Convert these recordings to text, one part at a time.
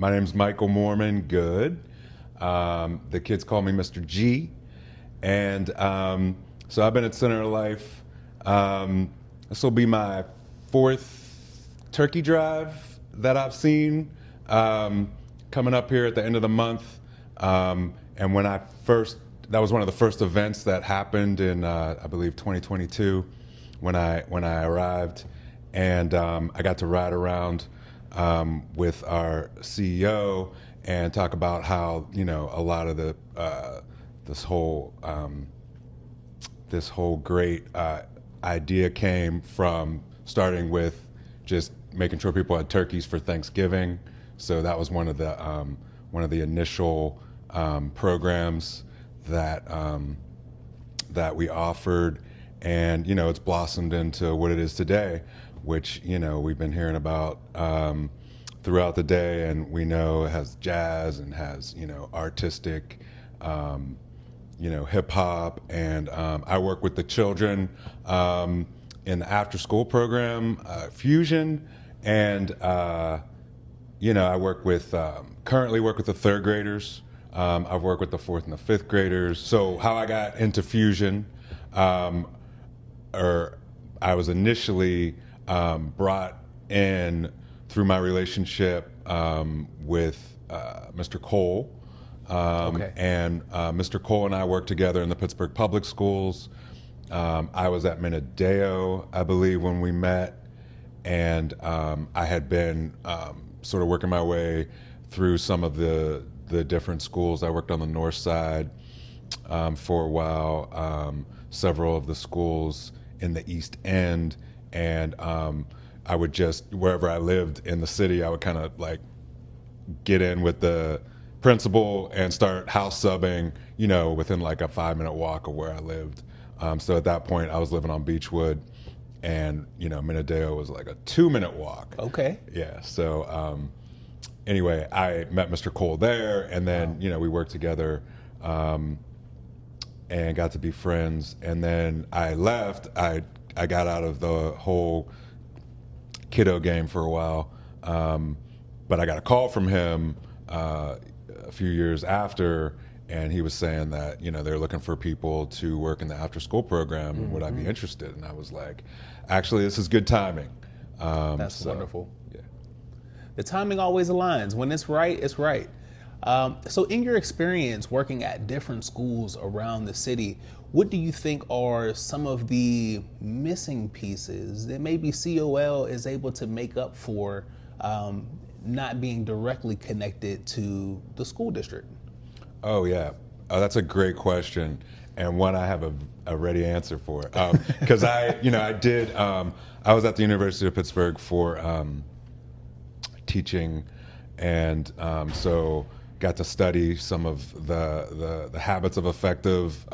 My name's Michael Mormon Good. The kids call me Mr.G. And so I've been at Center of Life. This will be my fourth turkey drive that I've seen coming up here at the end of the month. And when that was one of the first events that happened in, I believe, 2022 when I arrived. And I got to ride around with our CEO and talk about how, a lot of the this whole great idea came from starting with just making sure people had turkeys for Thanksgiving. So that was one of the initial programs that we offered, and it's blossomed into what it is today, which we've been hearing about throughout the day, and we know it has jazz and has artistic, hip hop, and I work with the children in the after school program, Fusion, and I currently work with the third graders. I've worked with the fourth and the fifth graders. So how I got into Fusion, or I was initially brought in through my relationship with Mr. Cole. And Mr. Cole and I worked together in the Pittsburgh Public Schools. I was at Minadeo, I believe, when we met, and I had been sort of working my way through some of the different schools. I worked on the north side for a while, several of the schools in the East End, and I would just, wherever I lived in the city, I would kind of like get in with the principal and start house subbing, within like a 5-minute walk of where I lived. So at that point, I was living on Beechwood, and Minadeo was like a 2-minute walk. Okay. Yeah. So anyway, I met Mr. Cole there, and then we worked together and got to be friends. And then I left. I got out of the whole kiddo game for a while, but I got a call from him a few years after, and he was saying that they're looking for people to work in the after school program. Mm-hmm. Would I be interested? And I was like, actually, this is good timing. That's wonderful. Yeah. The timing always aligns. When it's right, it's right. So in your experience working at different schools around the city, what do you think are some of the missing pieces that maybe COL is able to make up for not being directly connected to the school district? Oh, yeah. That's a great question, and one I have a ready answer for. Because I was at the University of Pittsburgh for teaching, and so got to study some of the habits of effective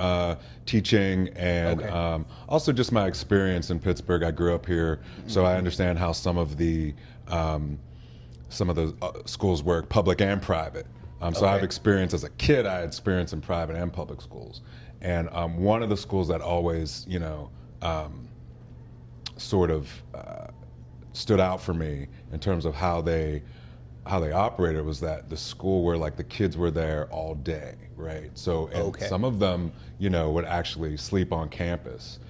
teaching, and also just my experience in Pittsburgh. I grew up here, so I understand how some of the schools work, public and private. So I've experienced as a kid, I had experience in private and public schools. And one of the schools that always, sort of stood out for me in terms of how they operated was that the school where like the kids were there all day, right? So and some of them, would actually sleep on campus.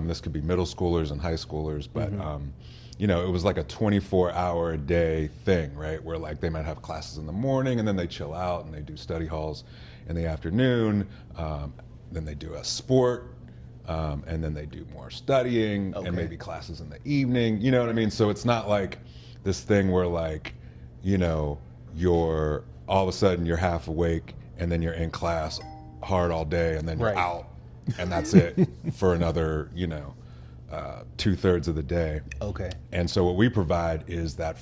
This could be middle schoolers and high schoolers, but it was like a 24-hour a day thing, right? Where like they might have classes in the morning, and then they chill out and they do study halls in the afternoon. Then they do a sport, and then they do more studying and maybe classes in the evening. You know what I mean? So it's not like this thing where like, you're all of a sudden you're half awake and then you're in class hard all day and then you're out and that's it for another, 2/3 of the day. Okay. And so what we provide is that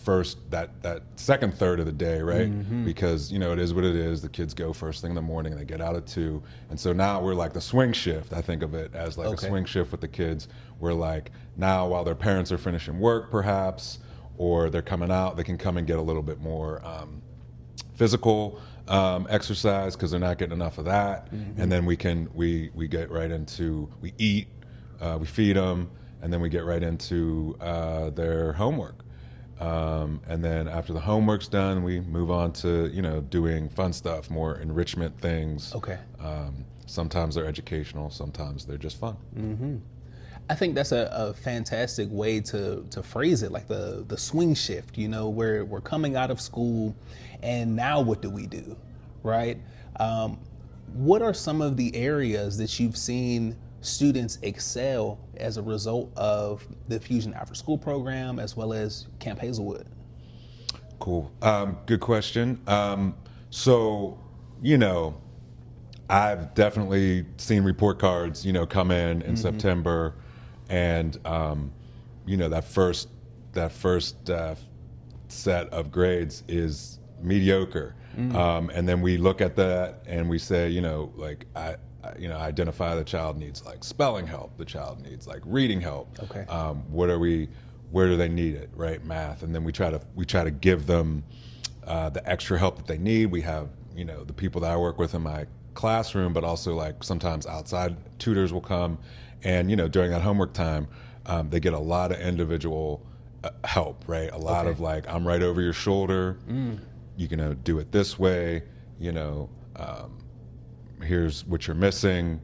second third of the day, right? Mm-hmm. Because, it is what it is. The kids go first thing in the morning and they get out at 2. And so now we're like the swing shift. I think of it as like a swing shift with the kids. We're like now while their parents are finishing work perhaps, or they're coming out, they can come and get a little bit more physical exercise because they're not getting enough of that. Mm-hmm. And then we get right into, we eat, we feed them, and then we get right into their homework. And then after the homework's done, we move on to, doing fun stuff, more enrichment things. Okay. Sometimes they're educational, sometimes they're just fun. Mm-hmm. I think that's a fantastic way to phrase it, like the swing shift, where we're coming out of school and now what do we do, right? What are some of the areas that you've seen students excel as a result of the Fusion After School program as well as Camp Hazelwood? Cool. Good question. So, I've definitely seen report cards, come in September, and that first set of grades is mediocre, and then we look at that and we say, I identify the child needs like spelling help, the child needs like reading help. Okay. Where do they need it, right? Math, and then we try to give them the extra help that they need. We have the people that I work with in my classroom, but also like sometimes outside tutors will come, and during that homework time, they get a lot of individual help, right? A lot of like, I'm right over your shoulder. You can do it this way. Here's what you're missing.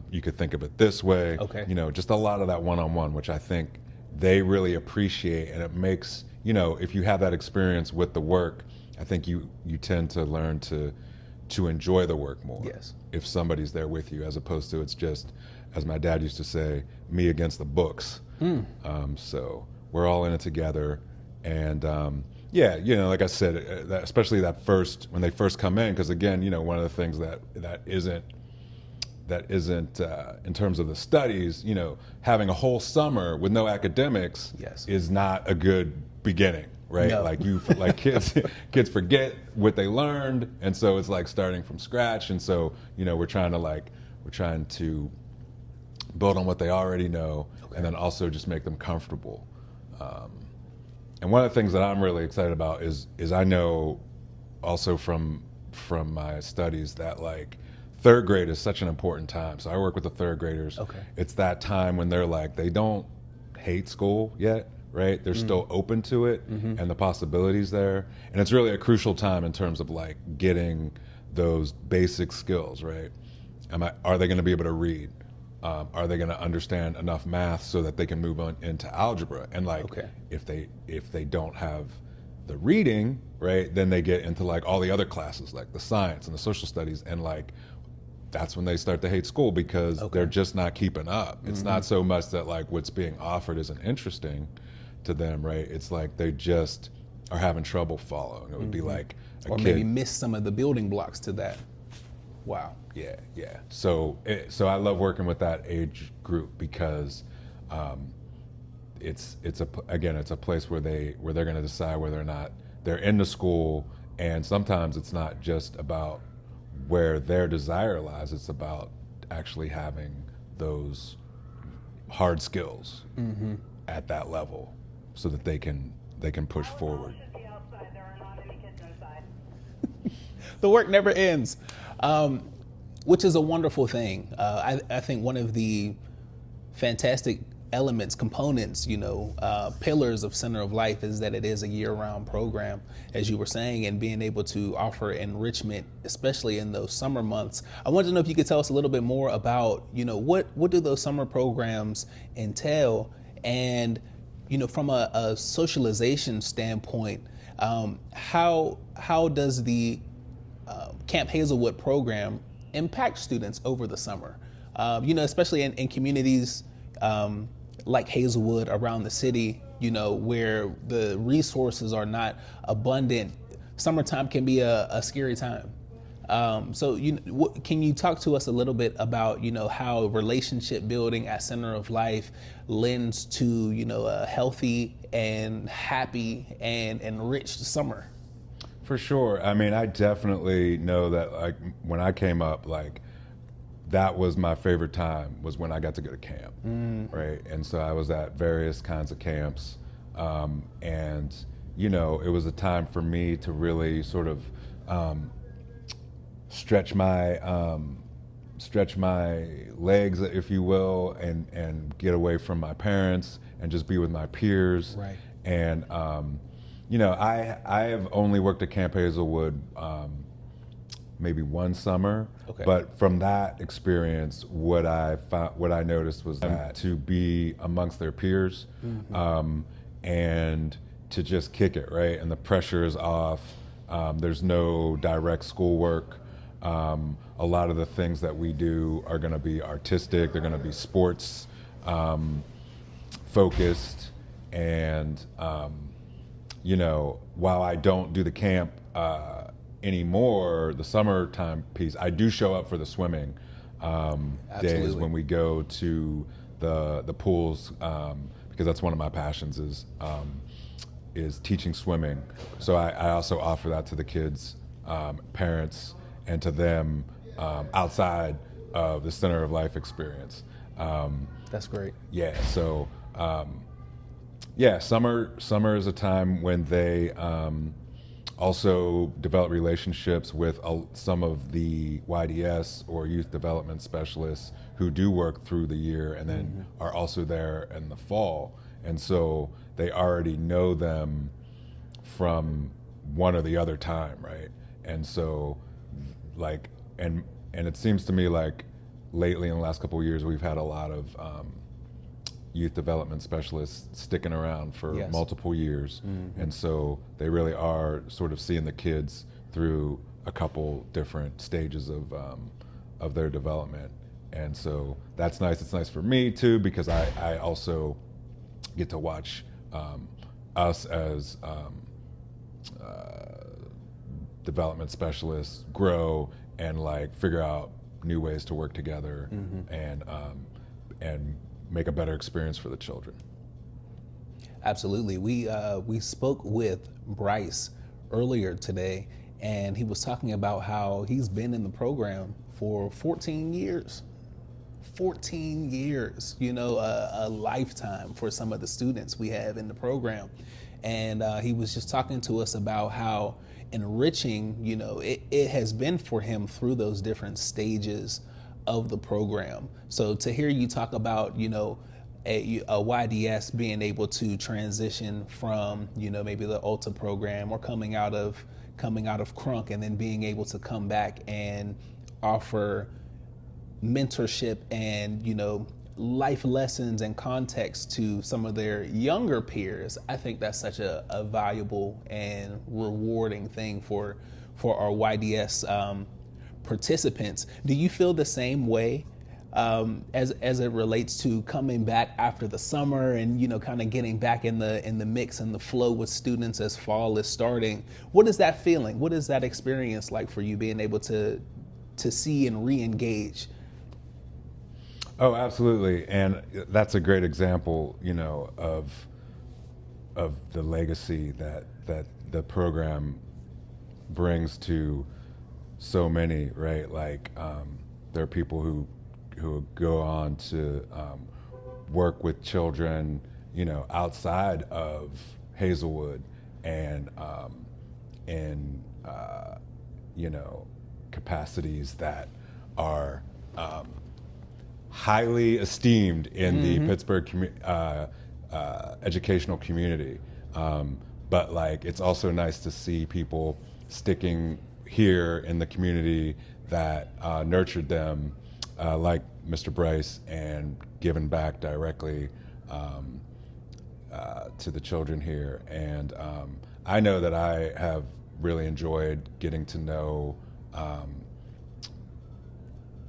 You could think of it this way. Okay. Just a lot of that one-on-one, which I think they really appreciate, and it makes if you have that experience with the work, I think you tend to learn to enjoy the work more. Yes. If somebody's there with you, as opposed to it's just, as my dad used to say, me against the books. So we're all in it together, and like I said, especially when they first come in, because again, one of the things that isn't in terms of the studies, having a whole summer with no academics is not a good beginning. Right, no. like kids forget what they learned, and so it's like starting from scratch. And so we're trying to build on what they already know, and then also just make them comfortable. And one of the things that I'm really excited about is I know also from my studies that like third grade is such an important time. So I work with the third graders. Okay. It's that time when they're like, they don't hate school yet. Right, they're still open to it, and the possibilities there, and it's really a crucial time in terms of like getting those basic skills. Right, are they going to be able to read? Are they going to understand enough math so that they can move on into algebra? And like, if they don't have the reading, right, then they get into like all the other classes, like the science and the social studies, and like that's when they start to hate school because they're just not keeping up. It's not so much that like what's being offered isn't interesting to them, right? It's like they just are having trouble following. It would be like or maybe miss some of the building blocks to that. Wow. Yeah. So I love working with that age group because it's a place where they're going to decide whether or not they're into school, and sometimes it's not just about where their desire lies. It's about actually having those hard skills at that level, so that they can push forward. The work never ends, which is a wonderful thing. I think one of the fantastic components, pillars of Center of Life is that it is a year-round program, as you were saying, and being able to offer enrichment, especially in those summer months. I wanted to know if you could tell us a little bit more about, what do those summer programs entail, and from a socialization standpoint, how does the Camp Hazelwood program impact students over the summer? Especially in communities like Hazelwood around the city, where the resources are not abundant. Summertime can be a scary time. So can you talk to us a little bit about, how relationship building at Center of Life lends to, a healthy and happy and enriched summer? For sure. I mean, I definitely know that like when I came up, like that was my favorite time, was when I got to go to camp, right? And so I was at various kinds of camps, and it was a time for me to really sort of stretch my legs, if you will, and get away from my parents and just be with my peers. Right. And you know, I have only worked at Camp Hazelwood maybe one summer, Okay. but from that experience, what I noticed was that to be amongst their peers, and to just kick it, right? And the pressure is off. There's no direct schoolwork. A lot of the things that we do are going to be artistic. They're going to be sports focused, and you know, while I don't do the camp anymore, the summertime piece, I do show up for the swimming days when we go to the pools, because that's one of my passions is teaching swimming. So I also offer that to the kids, parents, and to them outside of the Center of Life experience. That's great. Yeah. So yeah, summer is a time when they also develop relationships with some of the YDS or youth development specialists who do work through the year and then are also there in the fall. And so they already know them from one or the other time, right? And so like, and it seems to me like lately in the last couple of years, we've had a lot of youth development specialists sticking around for multiple years. And so they really are sort of seeing the kids through a couple different stages of their development. And so that's nice. It's nice for me too, because I also get to watch us as development specialists grow and like figure out new ways to work together and make a better experience for the children. Absolutely. We spoke with Bryce earlier today, and he was talking about how he's been in the program for 14 years. 14 years, you know, a lifetime for some of the students we have in the program. And he was just talking to us about how enriching, you know, it has been for him through those different stages of the program. So to hear you talk about, you know, a YDS being able to transition from, you know, maybe the ULTA program or coming out of Crunk, and then being able to come back and offer mentorship and, you know, life lessons and context to some of their younger peers, I think that's such a valuable and rewarding thing for our YDS participants. Do you feel the same way as it relates to coming back after the summer and, you know, kind of getting back in the mix and the flow with students as fall is starting? What is that feeling? What is that experience like for you, being able to see and re-engage? Oh, absolutely. And that's a great example, you know, of the legacy that the program brings to so many, right? Like there are people who go on to work with children, you know, outside of Hazelwood and in you know, capacities that are highly esteemed in the Pittsburgh educational community. But like, it's also nice to see people sticking here in the community that nurtured them, like Mr. Bryce, and giving back directly to the children here. And I know that I have really enjoyed getting to know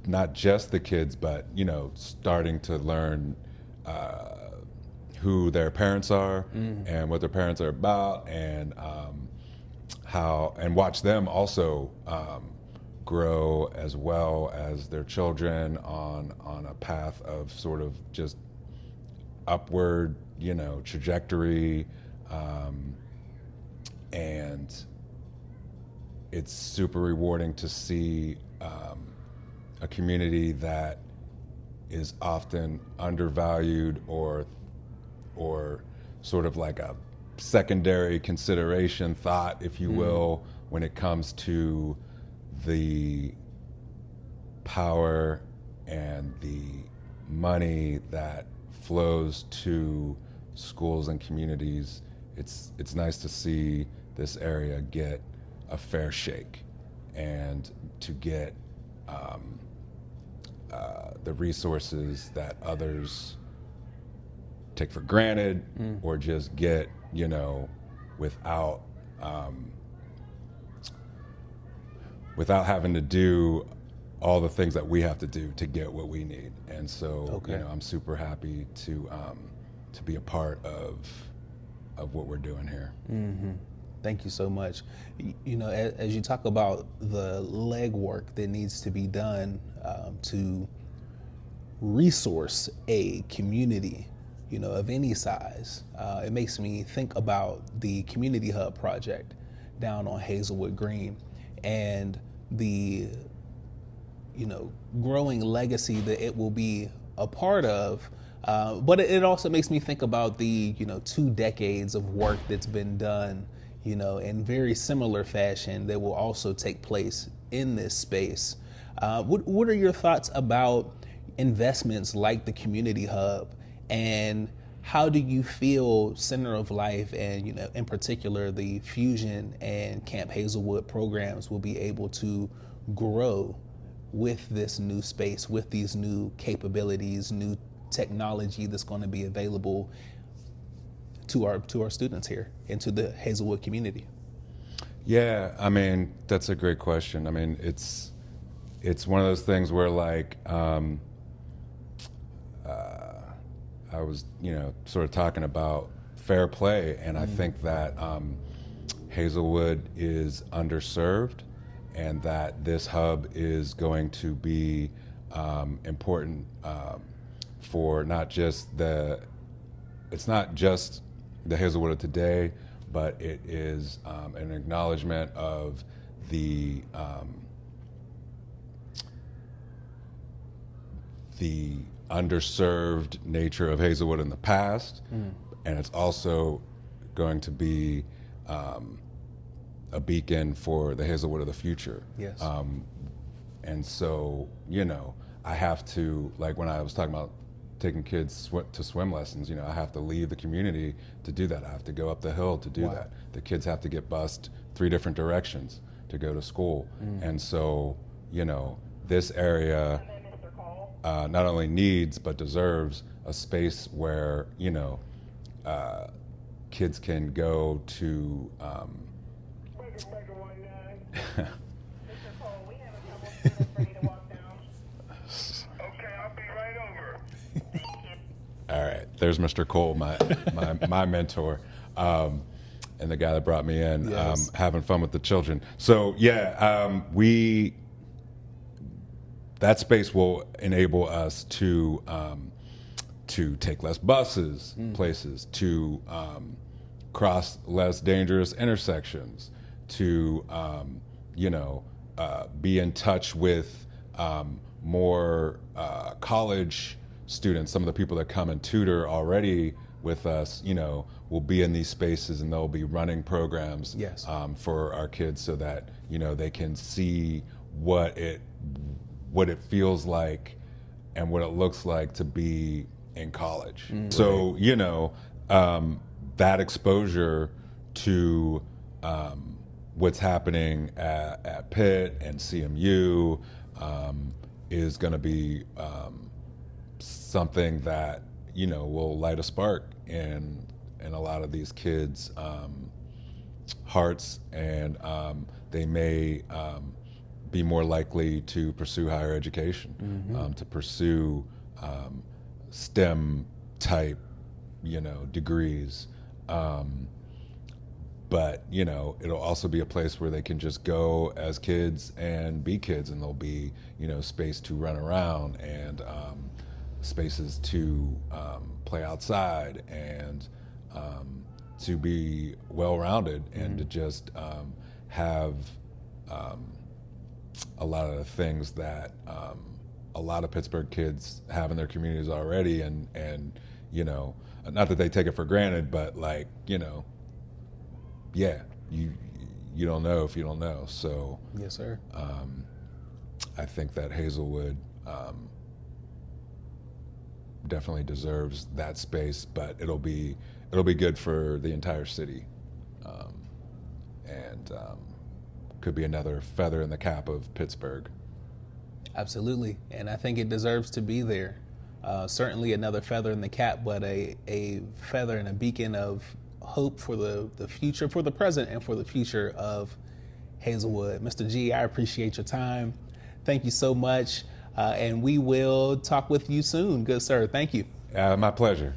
not just the kids, but, you know, starting to learn who their parents are and what their parents are about, and how, and watch them also grow as well as their children on a path of sort of just upward, you know, trajectory, and it's super rewarding to see a community that is often undervalued or sort of like a secondary consideration thought, if you will, when it comes to the power and the money that flows to schools and communities it's nice to see this area get a fair shake, and to get the resources that others take for granted or just get, without without having to do all the things that we have to do to get what we need. And so, I'm super happy to be a part of what we're doing here. Mm-hmm. Thank you so much. As you talk about the legwork that needs to be done to resource a community, of any size, it makes me think about the Community Hub project down on Hazelwood Green and the, growing legacy that it will be a part of. But it also makes me think about the, 2 decades of work that's been done, in very similar fashion that will also take place in this space. What are your thoughts about investments like the Community Hub, and how do you feel Center of Life and, in particular, the Fusion and Camp Hazelwood programs will be able to grow with this new space, with these new capabilities, new technology that's going to be available to our students here and to the Hazelwood community? Yeah, I mean, that's a great question. I mean, it's one of those things where, like, I was, sort of talking about fair play, and I think that Hazelwood is underserved, and that this hub is going to be important for it's not just the Hazelwood of today, but it is an acknowledgement of the underserved nature of Hazelwood in the past, and it's also going to be a beacon for the Hazelwood of the future. Yes. And so, I have to, like when I was talking about taking kids to swim lessons, I have to leave the community to do that. I have to go up the hill to do that. The kids have to get bused 3 different directions to go to school. And so, this area not only needs but deserves a space where, kids can go to All right, there's Mr. Cole, my mentor, and the guy that brought me in, Yes. having fun with the children. So that space will enable us to take less buses places, to cross less dangerous intersections, to be in touch with more college students. Some of the people that come and tutor already with us, will be in these spaces, and they'll be running programs Yes. for our kids, so that they can see what it feels like and what it looks like to be in college. So that exposure to what's happening at Pitt and CMU is going to be something that will light a spark in a lot of these kids' hearts, and they may be more likely to pursue higher education, to pursue STEM type degrees. But it'll also be a place where they can just go as kids and be kids, and there'll be space to run around, and spaces to play outside, and to be well-rounded, and to just have a lot of the things that a lot of Pittsburgh kids have in their communities already, and not that they take it for granted, but like you don't know if you don't know. So Yes, sir. I think that Hazelwood definitely deserves that space, but it'll be it'll be good for the entire city, and could be another feather in the cap of Pittsburgh. Absolutely, and I think it deserves to be there. Certainly another feather in the cap, but a feather and a beacon of hope for the future, for the present, and for the future of Hazelwood. Mr. G, I appreciate your time. Thank you so much, and we will talk with you soon. Good sir, thank you. My pleasure.